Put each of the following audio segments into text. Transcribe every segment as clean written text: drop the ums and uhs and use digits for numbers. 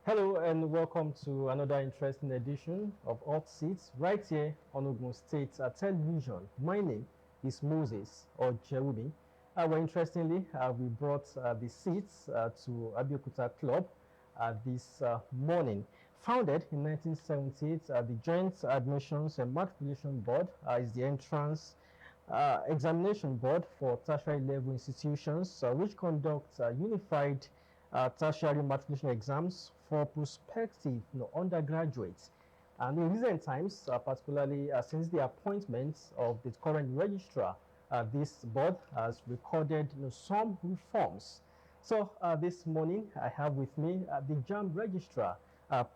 Hello and welcome to another interesting edition of Hot Seats right here on Ogun State Television. My name is Moses or Jerumi. Interestingly, we brought the seats to Abeokuta Club this morning. Founded in 1978, the Joint Admissions and Matriculation Board is the entrance examination board for tertiary level institutions, which conducts unified tertiary matriculation exams for prospective undergraduates. And in recent times, particularly since the appointment of the current registrar, this board has recorded some reforms. So this morning, I have with me the JAMB registrar,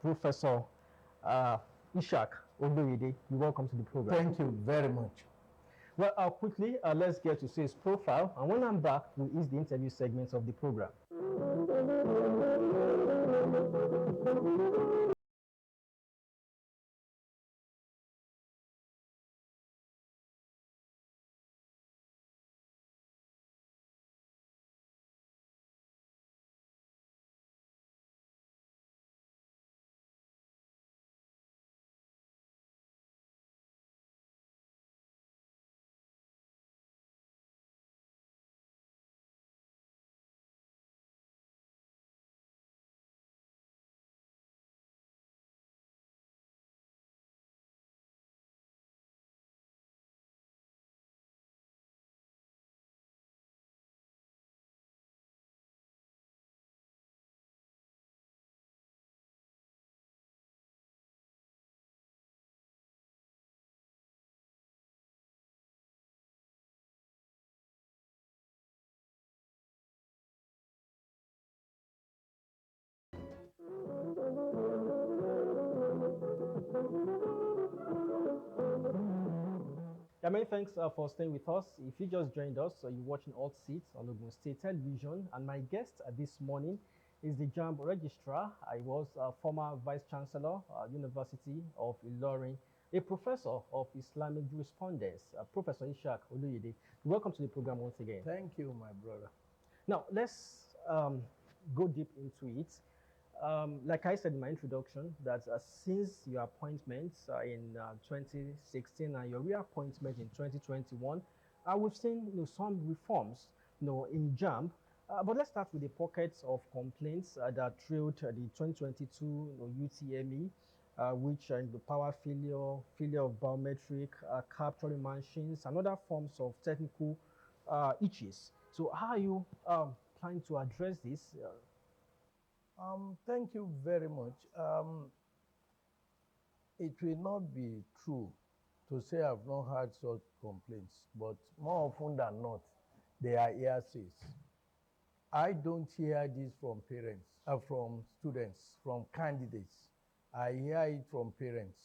Professor Ishaq Oloyede. You're welcome to the program. Thank you very much. Well, quickly, let's get to see his profile. And when I'm back, we'll ease the interview segments of the program. Yeah, many thanks for staying with us. If you just joined us, you're watching Hot Seats on Ogun State Television, and my guest this morning is the JAMB registrar. I was former Vice Chancellor, University of Ilorin, a professor of Islamic jurisprudence, Professor Ishaq Oloyede. Welcome to the program once again. Thank you, my brother. Now, let's go deep into it. Like I said in my introduction, that since your appointment in 2016 and your reappointment in 2021, we've seen some reforms in JAMB. But let's start with the pockets of complaints that trailed the 2022 UTME, which are the power failure of biometric capturing machines, and other forms of technical issues. So how are you planning to address this? Thank you very much. It will not be true to say I've not had such complaints, but more often than not, they are hearsays. I don't hear this from parents, from students, from candidates. I hear it from parents.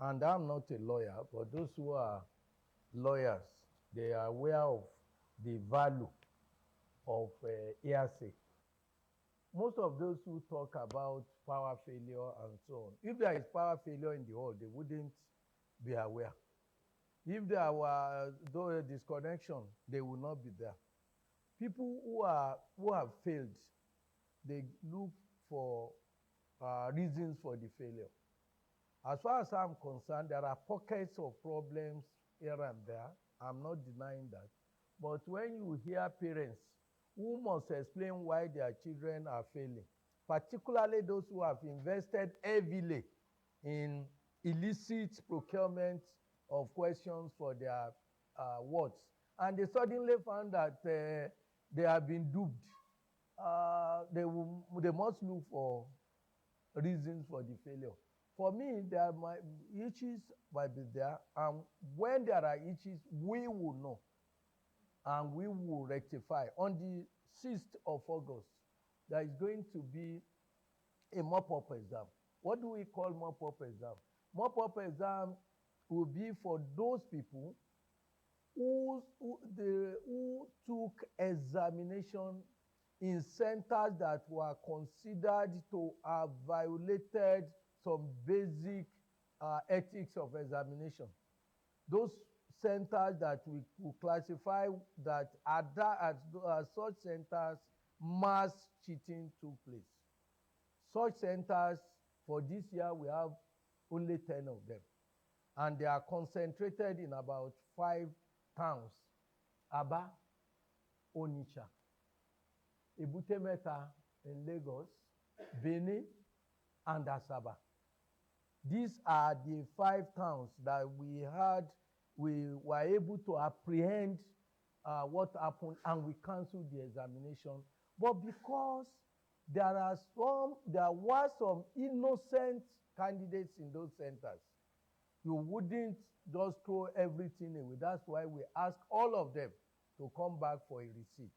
And I'm not a lawyer, but those who are lawyers, they are aware of the value of hearsay. Most of those who talk about power failure and so on, if there is power failure in the hall, they wouldn't be aware. If there were disconnection, they will not be there. People who have failed, they look for reasons for the failure. As far as I'm concerned, there are pockets of problems here and there. I'm not denying that. But when you hear parents who must explain why their children are failing, particularly those who have invested heavily in illicit procurement of questions for their wards, and they suddenly found that they have been duped, they must look for reasons for the failure. For me, issues might be there, and when there are issues, we will know, and we will rectify. On the 6th of August, there is going to be a mop-up exam. What do we call mop-up exam? Mop-up exam will be for those people who took examination in centers that were considered to have violated some basic ethics of examination. Those centers that we could classify that at such centers, mass cheating took place. Such centers, for this year, we have only 10 of them. And they are concentrated in about 5 towns: Aba, Onitsha, Ebute Metta in Lagos, Benin, and Asaba. These are the 5 towns that we were able to apprehend what happened, and we canceled the examination. But because there were some innocent candidates in those centers, you wouldn't just throw everything away. That's why we ask all of them to come back for a receipt.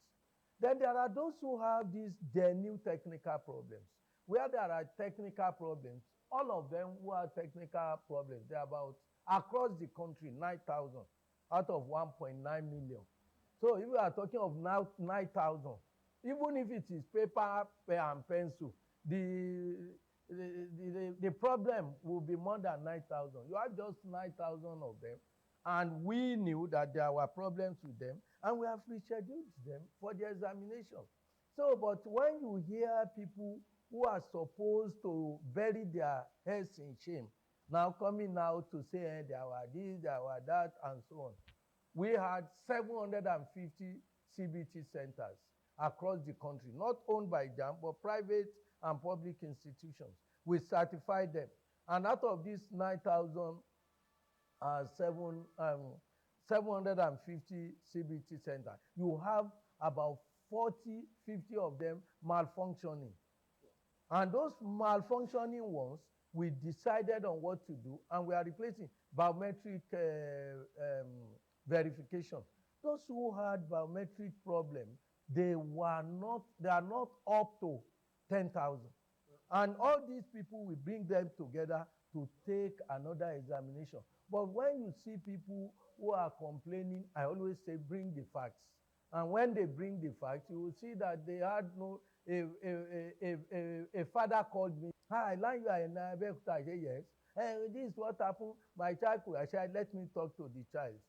Then there are those who have these genuine technical problems. Where there are technical problems, all of them who have technical problems, they're about, across the country, 9,000 out of 1.9 million. So if we are talking of now 9,000, even if it is paper and pencil, the problem will be more than 9,000. You have just 9,000 of them, and we knew that there were problems with them, and we have rescheduled them for the examination. So, but when you hear people who are supposed to bury their heads in shame, now coming out to say, there were this, there were that, and so on. We had 750 CBT centers across the country, not owned by JAMB, but private and public institutions. We certified them. And out of these 750 CBT centers, you have about 40, 50 of them malfunctioning. And those malfunctioning ones, we decided on what to do, and we are replacing biometric verification. Those who had biometric problems, they are not up to 10,000. And all these people, we bring them together to take another examination. But when you see people who are complaining, I always say, bring the facts. And when they bring the facts, you will see that they had no, a father called me. Hi, I learned you are in Abeokuta. I said, yes. Hey, this is what happened. My child could. I said, let me talk to the child.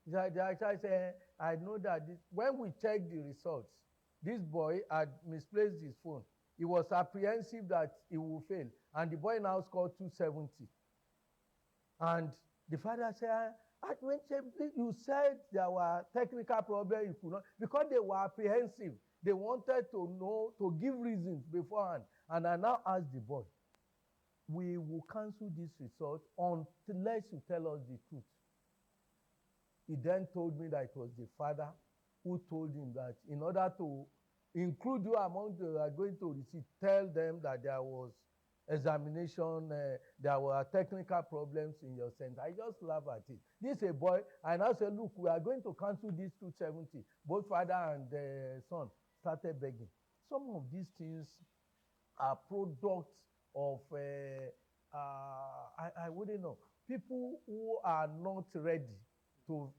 The child said, I know that when we checked the results, this boy had misplaced his phone. He was apprehensive that he would fail. And the boy now scored 270. And the father said, you said there were technical problems, you could not, because they were apprehensive. They wanted to know, to give reasons beforehand. And I now asked the boy, we will cancel this result unless you tell us the truth. He then told me that it was the father who told him that in order to include you among the are going to receive, tell them that there was examination, there were technical problems in your center. I just laugh at it. This is a boy, and I said, look, we are going to cancel this 270. Both father and son started begging. Some of these things are products of, I wouldn't know, people who are not ready to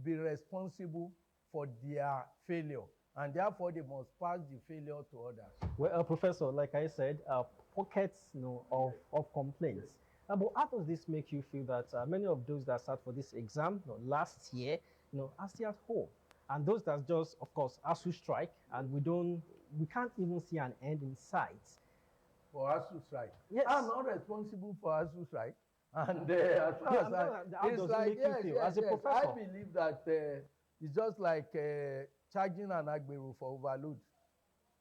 be responsible for their failure, and therefore they must pass the failure to others. Well, Professor, like I said, pockets of complaints. But how does this make you feel that many of those that sat for this exam last year are still at home? And those that just, of course, ASU strike, and we can't even see an end in sight. For ASU strike? Yes. I'm not responsible for ASU strike. And as far as it's like, as a professor, I believe that it's just like charging an Agberu for overload.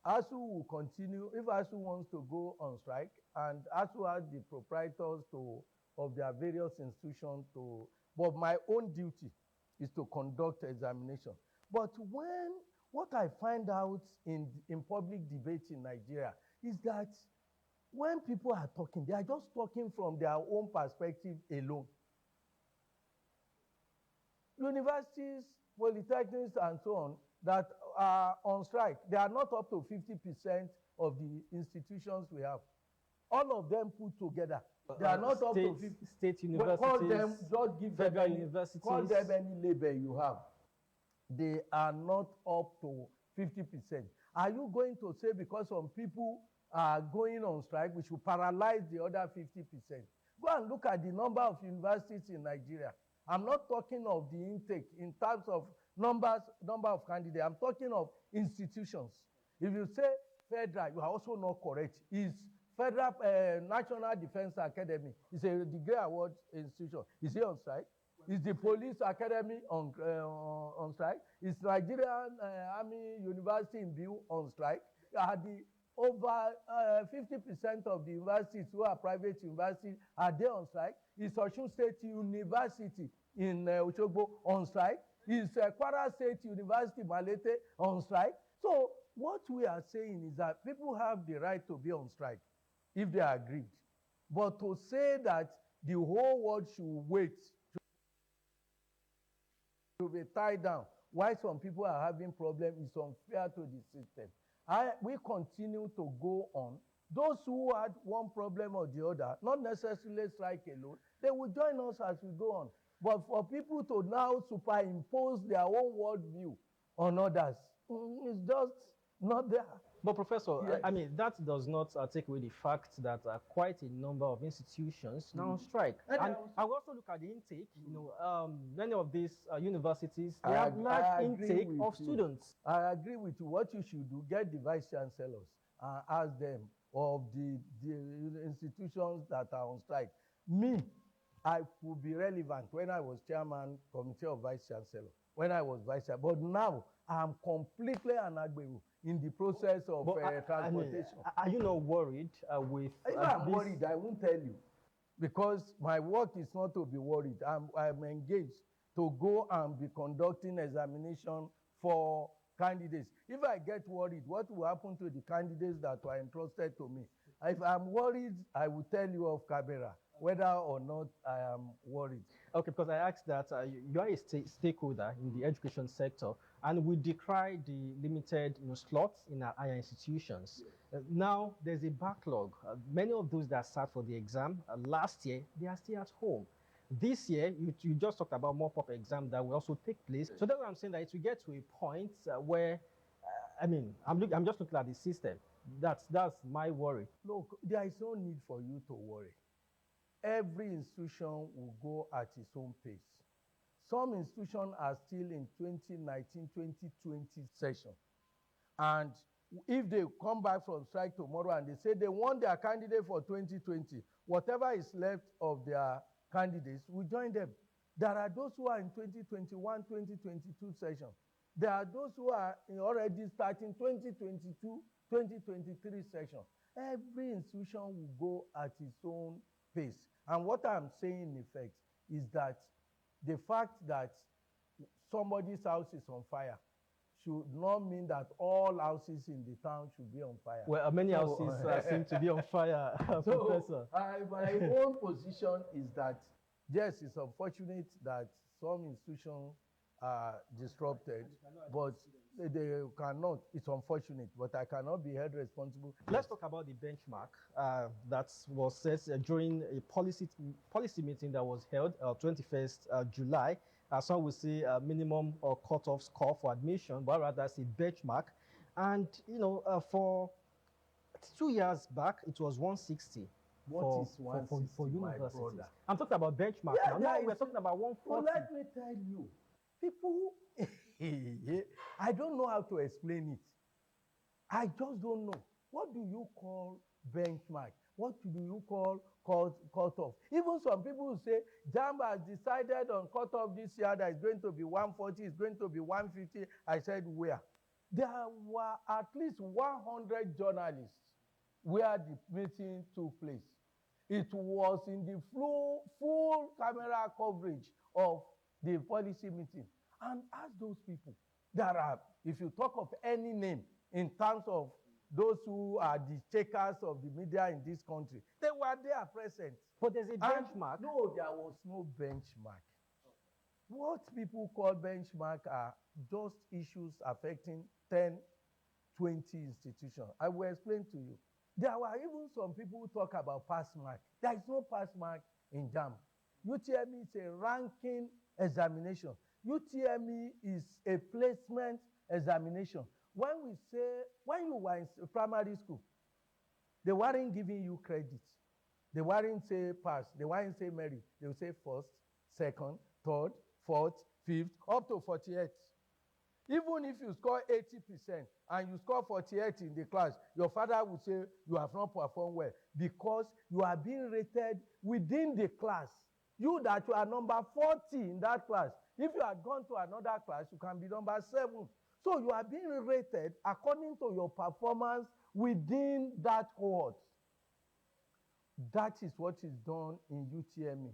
ASU will continue. If ASU wants to go on strike, and ASU has the proprietors of their various institutions but my own duty is to conduct examination. But what I find out in public debate in Nigeria is that when people are talking, they are just talking from their own perspective alone. Universities, polytechnics, and so on that are on strike, they are not up to 50% of the institutions we have. All of them put together, they are not up to 50. State universities, call them, just give federal them universities. Call them any label you have. They are not up to 50%. Are you going to say because some people are going on strike, we should paralyze the other 50%? Go and look at the number of universities in Nigeria. I'm not talking of the intake in terms of number of candidates. I'm talking of institutions. If you say federal, you are also not correct. Is Federal National Defense Academy is a degree award institution. Is it on strike? Is the Police Academy on strike? Is Nigerian Army University in Biu on strike? Are the over 50% of the universities who are private universities, are they on strike? Is Osun State University in Oshogbo on strike? Is Kwara State University Malete on strike? So what we are saying is that people have the right to be on strike if they are aggrieved. But to say that the whole world should wait to be tied down while some people are having problems is unfair to the system. We continue to go on. Those who had one problem or the other, not necessarily strike alone, they will join us as we go on. But for people to now superimpose their own worldview on others, it's just not there. But Professor, Yes. I mean, that does not take away the fact that quite a number of institutions now on strike. And I will also look at the intake. You know, many of these universities, they have large intake of students. I agree with you. What you should do, get the vice chancellors and ask them of the institutions that are on strike. Me, I could be relevant when I was chairman, committee of vice chancellor, when I was vice chancellor. But now, I'm completely an Agbewu in the process of transportation. Are you not worried with If I'm worried, I won't tell you. Because my work is not to be worried. I'm engaged to go and be conducting examination for candidates. If I get worried, what will happen to the candidates that were entrusted to me? If I'm worried, I will tell you off camera whether or not I am worried. Okay, because I asked that you are a stakeholder in the education sector, and we decry the limited slots in our higher institutions. Yes. Now, there's a backlog. Many of those that sat for the exam last year, they are still at home. This year, you just talked about more pop exam that will also take place. So that's what I'm saying, that it will get to a point where, I mean, I'm just looking at the system. That's my worry. Look, there is no need for you to worry. Every institution will go at its own pace. Some institutions are still in 2019-2020 session. And if they come back from strike tomorrow and they say they want their candidate for 2020, whatever is left of their candidates, we join them. There are those who are in 2021, 2022 session. There are those who are already starting 2022, 2023 session. Every institution will go at its own pace. And what I'm saying in effect is that the fact that somebody's house is on fire should not mean that all houses in the town should be on fire. Well, many houses seem to be on fire, Professor. My own position is that, yes, it's unfortunate that some institutions are disrupted, but they cannot. It's unfortunate, but I cannot be held responsible. Let's talk about the benchmark that was set during a policy meeting that was held 21st July. Some will say a minimum or cutoff score for admission, but rather say benchmark. And for 2 years back, it was 160. What is 160, for my universities? brother? I'm talking about benchmark now. Now we're talking about 140. Well, let me tell you, people, I don't know how to explain it. I just don't know. What do you call benchmark? What do you call cutoff? Even some people will say, JAMB has decided on cutoff this year that it's going to be 140, it's going to be 150. I said, where? There were at least 100 journalists where the meeting took place. It was in the full camera coverage of the policy meeting. And ask those people, there are, if you talk of any name in terms of those who are the takers of the media in this country, they were there present. But there's a benchmark. No, there was no benchmark. What people call benchmark are just issues affecting 10, 20 institutions. I will explain to you. There were even some people who talk about pass mark. There is no pass mark in JAMB. UTME is a ranking examination. UTME is a placement examination. When you were in primary school, they weren't giving you credit. They weren't say pass. They weren't say merit. They would say first, second, third, fourth, fifth, up to 48. Even if you score 80% and you score 48 in the class, your father would say you have not performed well because you are being rated within the class. You that you are number 40 in that class. If you had gone to another class, you can be number 7. So you are being rated according to your performance within that cohort. That is what is done in UTME.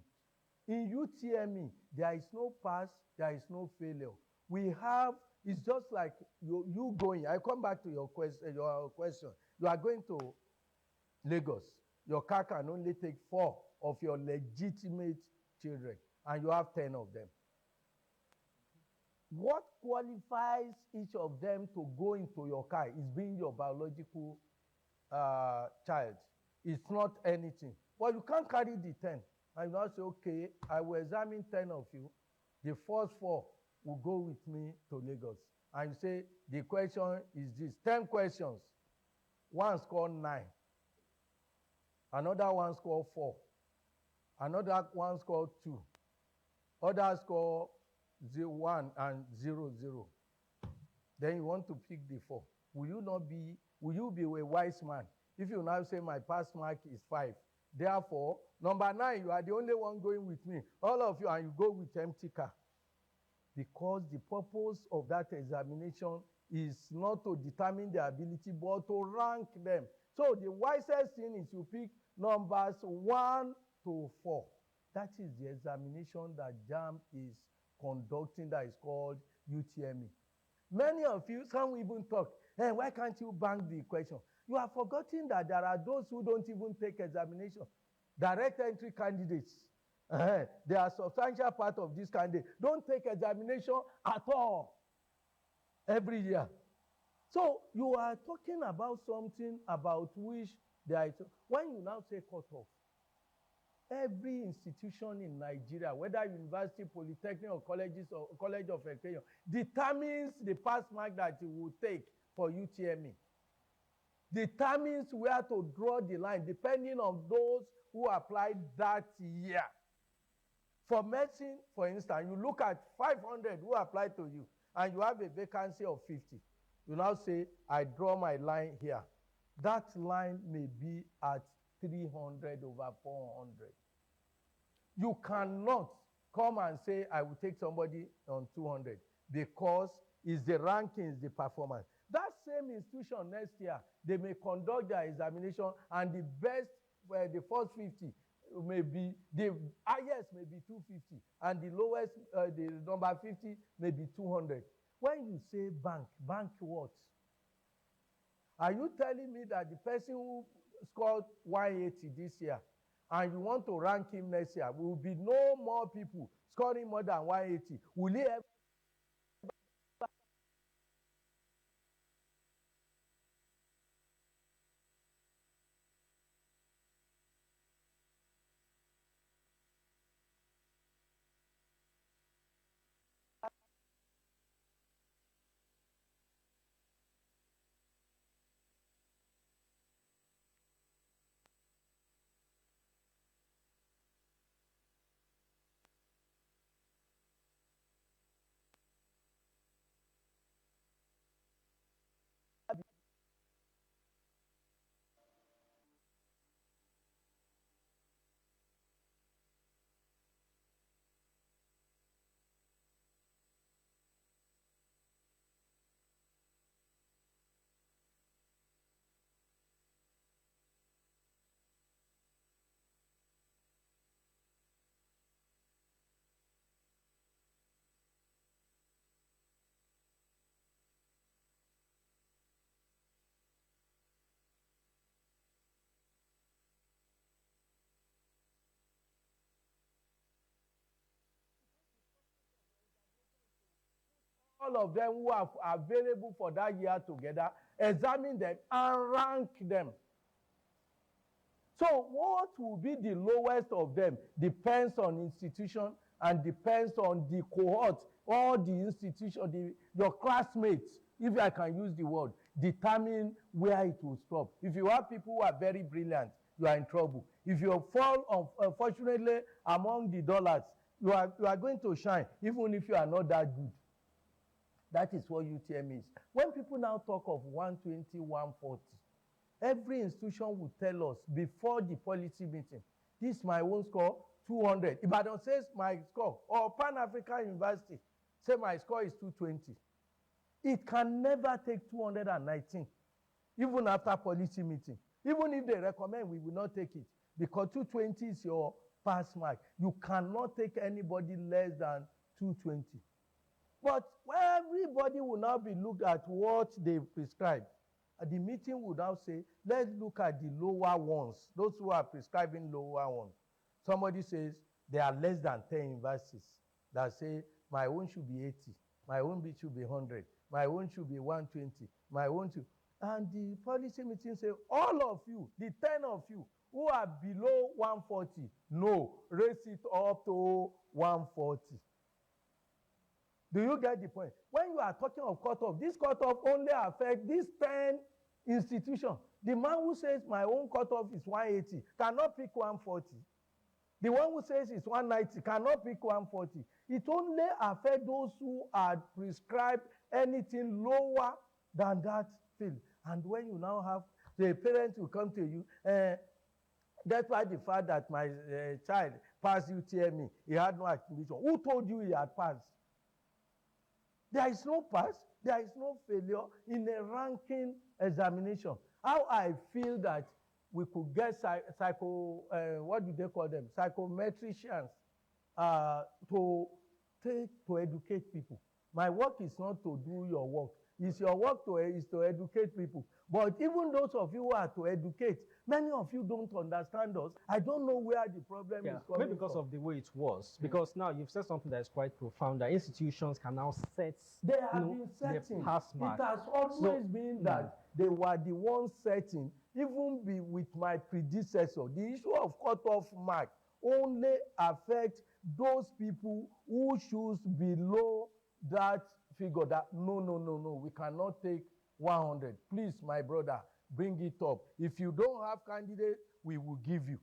In UTME, there is no pass, there is no failure. We have, it's just like you going. I come back to your question. You are going to Lagos. Your car can only take 4 of your legitimate children, and you have 10 of them. What qualifies each of them to go into your car is being your biological child. It's not anything. But you can't carry the 10. And you now say, okay, I will examine 10 of you. The first 4 will go with me to Lagos. And you say, the question is this. 10 questions. One scored 9. Another one scored 4. Another one scored 2. Others score 1 and 0, 0. Then you want to pick the 4. Will you be a wise man if you now say my pass mark is 5? Therefore, number 9, you are the only one going with me. All of you, and you go with empty car. Because the purpose of that examination is not to determine their ability, but to rank them. So the wisest thing is you pick numbers 1 to 4. That is the examination that JAMB is conducting, that is called UTME. Many of you, some even talk, hey, why can't you bank the question? You have forgotten that there are those who don't even take examination. Direct entry candidates. They are a substantial part of this candidate. Don't take examination at all every year. So you are talking about something about which there is, when you now say cutoff, every institution in Nigeria, whether university, polytechnic, or colleges or college of education, determines the pass mark that you will take for UTME. Determines where to draw the line depending on those who applied that year. For medicine, for instance, you look at 500 who applied to you and you have a vacancy of 50. You now say, I draw my line here. That line may be at 300 over 400. You cannot come and say, I will take somebody on 200 because it's the rankings, the performance. That same institution next year, they may conduct their examination and the best, the first 50 may be, the highest may be 250 and the lowest, the number 50 may be 200. When you say bank what? Are you telling me that the person who scored 180 this year and you want to rank him next year, will be no more people scoring more than 180? Will he ever? All of them who are available for that year together, examine them and rank them. So what will be the lowest of them depends on institution and depends on the cohort or the institution, your classmates, if I can use the word, determine where it will stop. If you have people who are very brilliant, you are in trouble. If you fall, unfortunately, among the dollars, You are going to shine even if you are not that good. That is what UTM is. When people now talk of 120, 140, every institution will tell us before the policy meeting, this is my own score, 200. Ibadan says my score, or Pan African University say my score is 220. It can never take 219, even after policy meeting. Even if they recommend, we will not take it, because 220 is your pass mark. You cannot take anybody less than 220. But everybody will now be looked at what they prescribe. The meeting would now say, let's look at the lower ones, those who are prescribing lower ones. Somebody says there are less than 10 universities that say my own should be 80, my own should be 100, my own should be 120, my own should. And the policy meeting say, all of you, the 10 of you who are below 140, no, raise it up to 140. Do you get the point? When you are talking of cutoff, this cutoff only affects these 10 institutions. The man who says my own cutoff is 180 cannot pick 140. The one who says it's 190 cannot pick 140. It only affects those who are prescribed anything lower than that field. And when you now have the parents will come to you, despite the fact that my child passed UTME, he had no admission. Who told you he had passed? There is no pass, there is no failure in a ranking examination. How I feel that we could get what do they call them? Psychometricians to educate people. My work is not to do your work. It's your work is to educate people. But even those of you who are to educate, many of you don't understand us. I don't know where the problem is coming maybe because from. of the way it was. Because now you've said something that is quite profound, that institutions can now set They have been setting. pass mark. It has always been that they were the ones setting, even with my predecessor. The issue of cutoff mark only affects those people who choose below that figure. That no, we cannot take 100. Please, my brother, bring it up. If you don't have candidate, we will give you.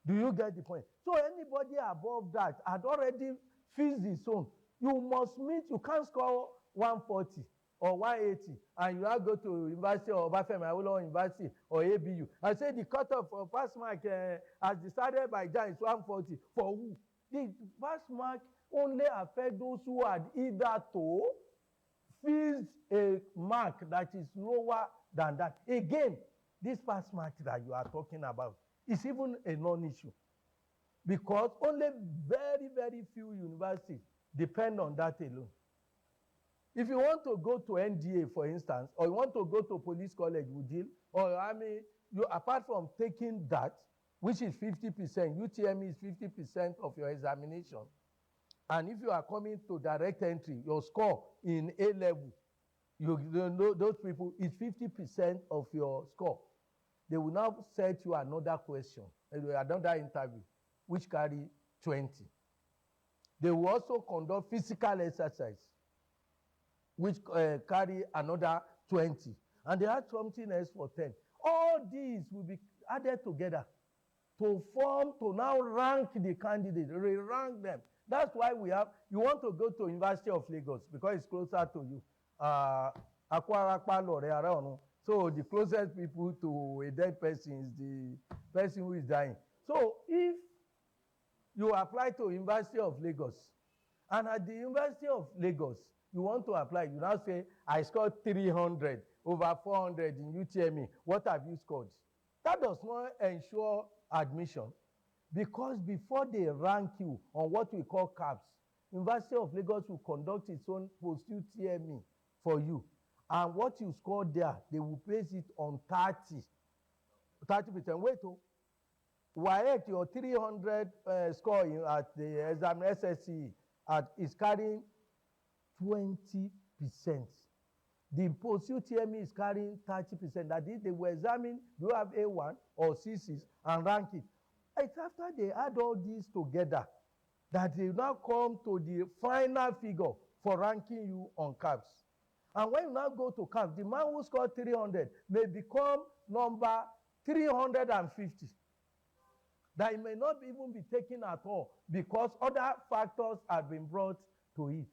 Do you get the point? So anybody above that had already fixed his own. You must meet, you can't score 140 or 180 and you now go to University of Obafemi Awolowo University or ABU and say the cutoff for pass mark as decided by JAM is 140. For who? The pass mark only affects those who had either to fix a mark that is lower than that. Again, this pass mark that you are talking about is even a non-issue, because only very, very few universities depend on that alone. If you want to go to NDA, for instance, or you want to go to police college, Wudil, or Army, you, apart from taking that, which is 50%, UTME is 50% of your examination, and if you are coming to direct entry, your score in A level, you know those people is 50% of your score. They will now set you another question, another interview, which carry 20. They will also conduct physical exercise, which carry another 20. And they had something else for 10. All these will be added together to now rank the candidates, re-rank them. That's why we have, you want to go to University of Lagos because it's closer to you. So the closest people to a dead person is the person who is dying. So if you apply to University of Lagos, and at the University of Lagos, you want to apply, you now say, I scored 300 over 400 in UTME. What have you scored? That does not ensure admission, because before they rank you on what we call CAPS, University of Lagos will conduct its own post-UTME for you. And what you score there, they will place it on 30%. Wait, WAEC, your 300 score at the exam SSC is carrying 20%. The post-UTME is carrying 30%. That is, they will examine, do you have A1 or C6 and rank it. It's after they add all these together that they now come to the final figure for ranking you on CAPS. And when you now go to CAPS, the man who scored 300 may become number 350. that it may not even be taken at all because other factors have been brought to it.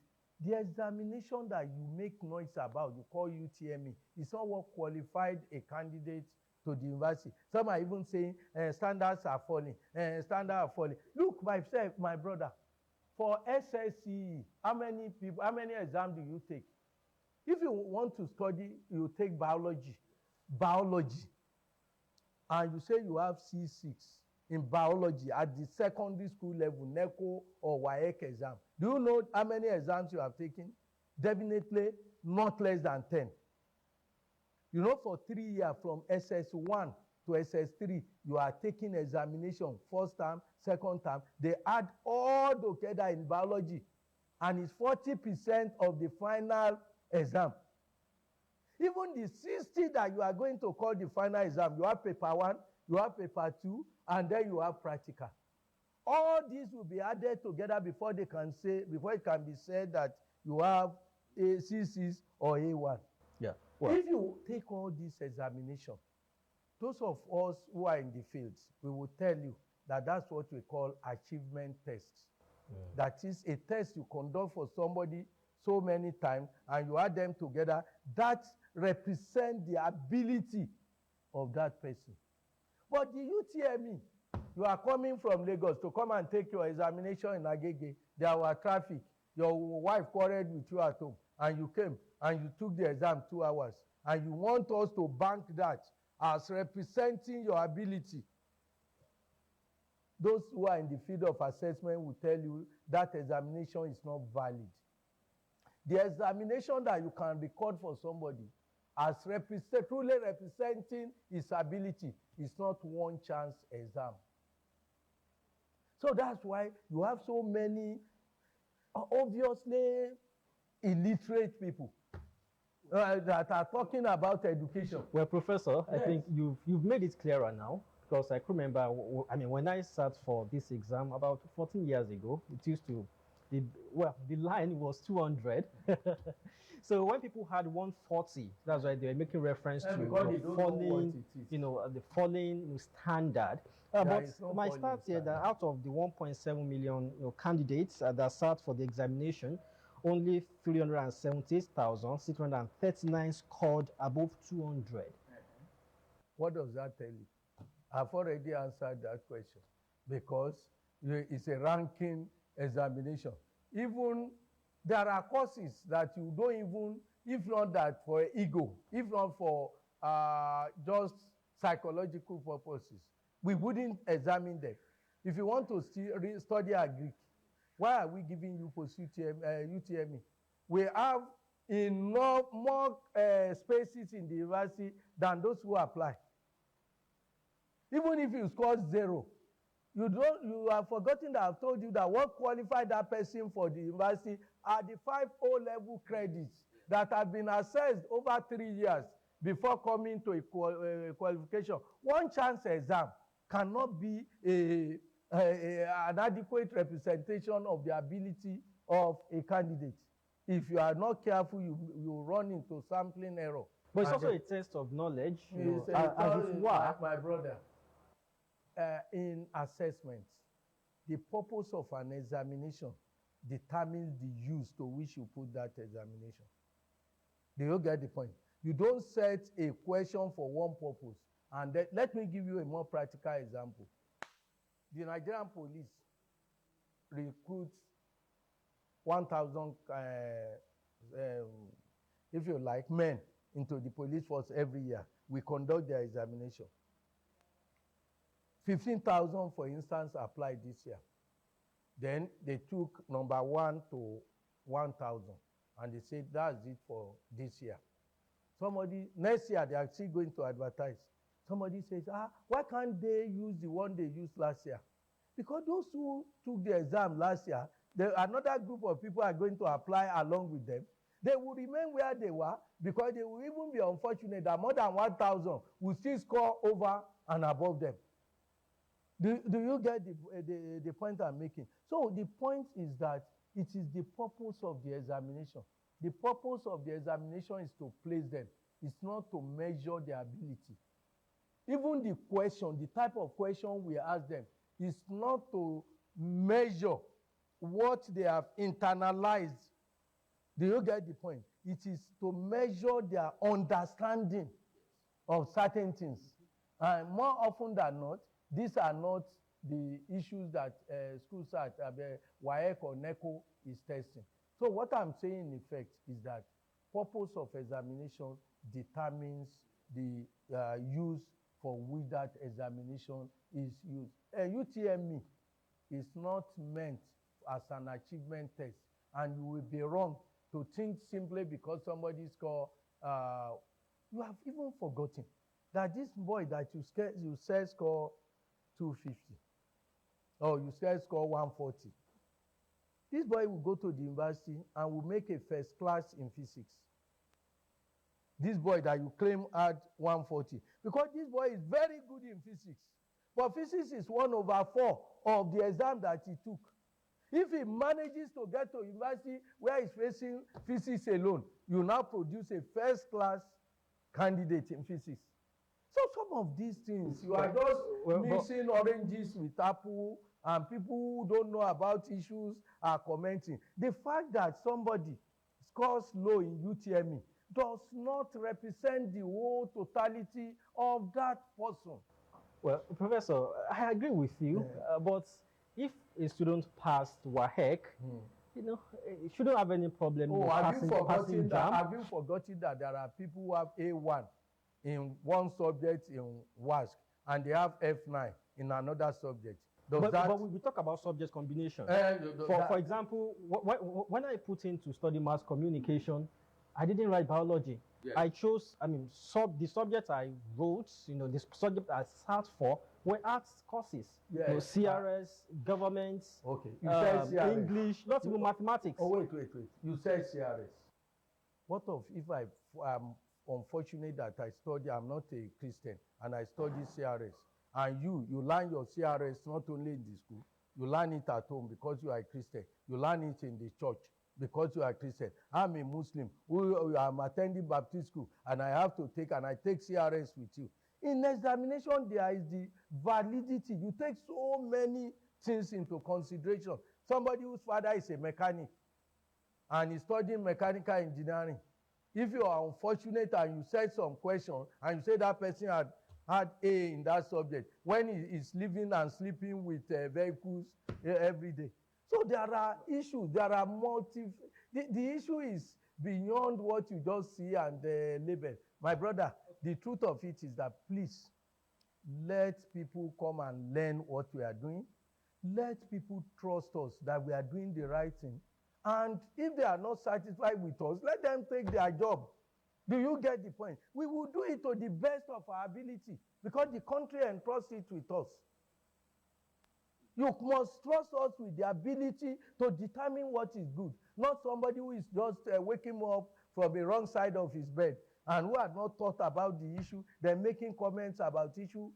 The examination that you make noise about, you call UTME, is not what qualified a candidate to the university. Some are even saying standards are falling, standards are falling. Look, myself, my brother, for SSCE, how many exams do you take? If you want to study, you take biology, and you say you have C6 in biology at the secondary school level, NECO or WAEC exam. Do you know how many exams you have taken? Definitely not less than 10. You know, for 3 years from SS1 to SS3, you are taking examination, first term, second term. They add all together in biology, and it's 40% of the final exam. Even the 60 that you are going to call the final exam, you have paper 1, you have paper 2, and then you have practical. All these will be added together before it can be said that you have a C6 or A1. Yeah. Well, if you take all these examinations, those of us who are in the fields, we will tell you that that's what we call achievement tests. That is a test you conduct for somebody so many times, and you add them together. That represent the ability of that person. But the UTME, you are coming from Lagos to come and take your examination in Agege. There was traffic. Your wife quarreled with you at home, and you came and you took the exam 2 hours, and you want us to bank that as representing your ability. Those who are in the field of assessment will tell you that examination is not valid. The examination that you can record for somebody as truly representing his ability is not one chance exam. So that's why you have so many obviously illiterate people that are talking about education. Well, Professor, Yes. I think you've made it clearer now, because I can remember, I mean, when I sat for this exam about 14 years ago, it used to, the line was 200. So when people had 140, that's why they were making reference to falling, the falling standard. But my stats here that out of the 1.7 million candidates that sat for the examination, only 378,639 scored above 200. What does that tell you? I've already answered that question, because it's a ranking examination. Even there are courses that you don't even, if not that for ego, if not for just psychological purposes, we wouldn't examine them. If you want to study Greek, why are we giving you post UTME? We have enough more spaces in the university than those who apply. Even if you score 0, you have forgotten that I've told you that what qualified that person for the university are the 5 O-level credits that have been assessed over 3 years before coming to a qualification. One chance exam cannot be an adequate representation of the ability of a candidate. If you are not careful, you run into sampling error. But it's also a test of knowledge, my brother. In assessments, the purpose of an examination determines the use to which you put that examination. Do you get the point? You don't set a question for one purpose. And let me give you a more practical example. The Nigerian police recruits 1,000, if you like, men into the police force every year. We conduct their examination. 15,000, for instance, applied this year. Then they took number 1 to 1,000, and they said that's it for this year. Next year, they are still going to advertise. Somebody says, why can't they use the one they used last year? Because those who took the exam last year, another group of people are going to apply along with them. They will remain where they were, because they will even be unfortunate that more than 1,000 will still score over and above them. Do you get the point I'm making? So the point is that it is the purpose of the examination. The purpose of the examination is to place them. It's not to measure their ability. Even the question, the type of question we ask them, is not to measure what they have internalized. Do you get the point? It is to measure their understanding of certain things. And more often than not, these are not the issues that schools at WAEC or NECO is testing. So what I'm saying in effect is that purpose of examination determines the use for which that examination is used. UTME is not meant as an achievement test, and you will be wrong to think simply because somebody score, you have even forgotten that this boy that you said score 250, or you said score 140. This boy will go to the university and will make a first class in physics. This boy that you claim had 140, because this boy is very good in physics. But physics is 1/4 of the exam that he took. If he manages to get to university where he's facing physics alone, you now produce a first class candidate in physics. So some of these things, you are just mixing oranges with apple, and people who don't know about issues are commenting. The fact that somebody scores low in UTME does not represent the whole totality of that person. Well, Professor, I agree with you, but if a student passed WAEC, you know, he shouldn't have any problem with passing JAM. Have you forgotten that there are people who have A1 in one subject in WASC and they have F9 in another subject? But we talk about subject combination. For example, when I put in to study mass communication, I didn't write biology. Yes. I chose, the subjects I wrote, the subject I sat for were arts courses. Yes. CRS, government, okay. You said CRS. English, not even mathematics. Oh, wait. You said CRS. What if I'm unfortunate that I'm not a Christian, and I study CRS, and you learn your CRS not only in the school, you learn it at home because you are a Christian, you learn it in the church because you are a Christian. I'm a Muslim I'm attending Baptist school, and I take CRS with you. In examination, there is the validity. You take so many things into consideration. Somebody whose father is a mechanic and is studying mechanical engineering, if you are unfortunate and you said some question and you say that person had A in that subject, when he is living and sleeping with vehicles every day. So there are issues, there are the issue is beyond what you just see and label. My brother, the truth of it is that please, let people come and learn what we are doing. Let people trust us that we are doing the right thing. And if they are not satisfied with us, let them take their job. Do you get the point? We will do it to the best of our ability because the country entrusts it with us. You must trust us with the ability to determine what is good, not somebody who is just waking up from the wrong side of his bed and who had not thought about the issue, then making comments about issue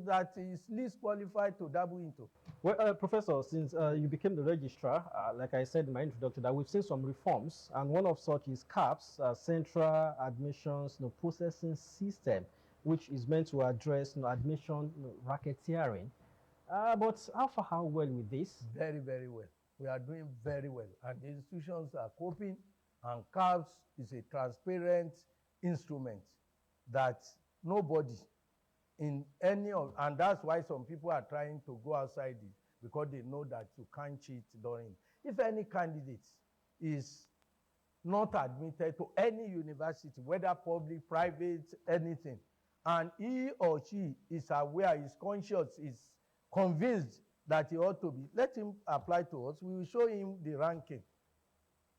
that is least qualified to dabble into. Well, Professor, since you became the registrar, like I said in my introduction, that we've seen some reforms, and one of such is CAPS, Central Admissions Processing System, which is meant to address admission racketeering. But how well with this? Very, very well. We are doing very well, and the institutions are coping, and CAPS is a transparent instrument that nobody in any of, and that's why some people are trying to go outside it, because they know that you can't cheat during. If any candidate is not admitted to any university, whether public, private, anything, and he or she is aware, is conscious, is convinced that he ought to be, let him apply to us. We will show him the ranking,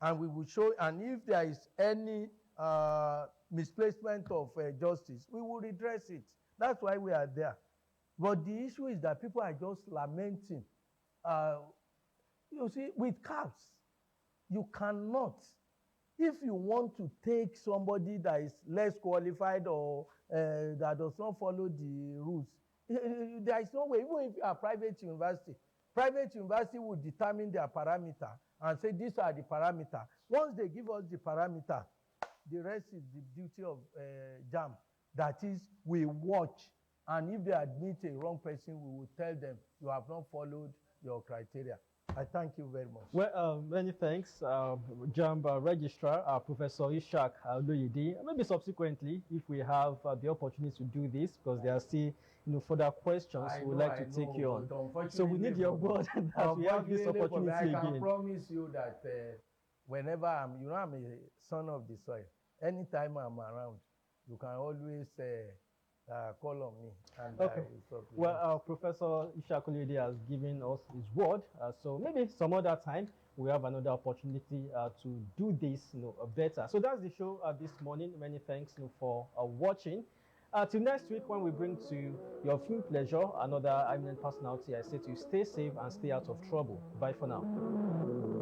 and we will show, and if there is any misplacement of justice, we will redress it. That's why we are there. But the issue is that people are just lamenting. You see, with CAPS, you cannot, if you want to take somebody that is less qualified or that does not follow the rules, there is no way. Even if you are private university will determine their parameter and say these are the parameter. Once they give us the parameter, the rest is the duty of JAM. That is, we watch And if they admit a wrong person, we will tell them you have not followed your criteria. I thank you very much. Well, many thanks, JAMB Registrar, Professor Ishaq Oloyede. Maybe subsequently, if we have the opportunity to do this, because there are still further questions we would like to take you on. So we need your word that we have this opportunity I can again. promise you that whenever I'm a son of the soil. Anytime I'm around, you can always call on me. And Okay. Well, Professor Ishaq Oloyede has given us his word. So maybe some other time we have another opportunity to do this better. So that's the show this morning. Many thanks for watching. Till next week when we bring to your viewing pleasure another eminent personality, I say to you, stay safe and stay out of trouble. Bye for now.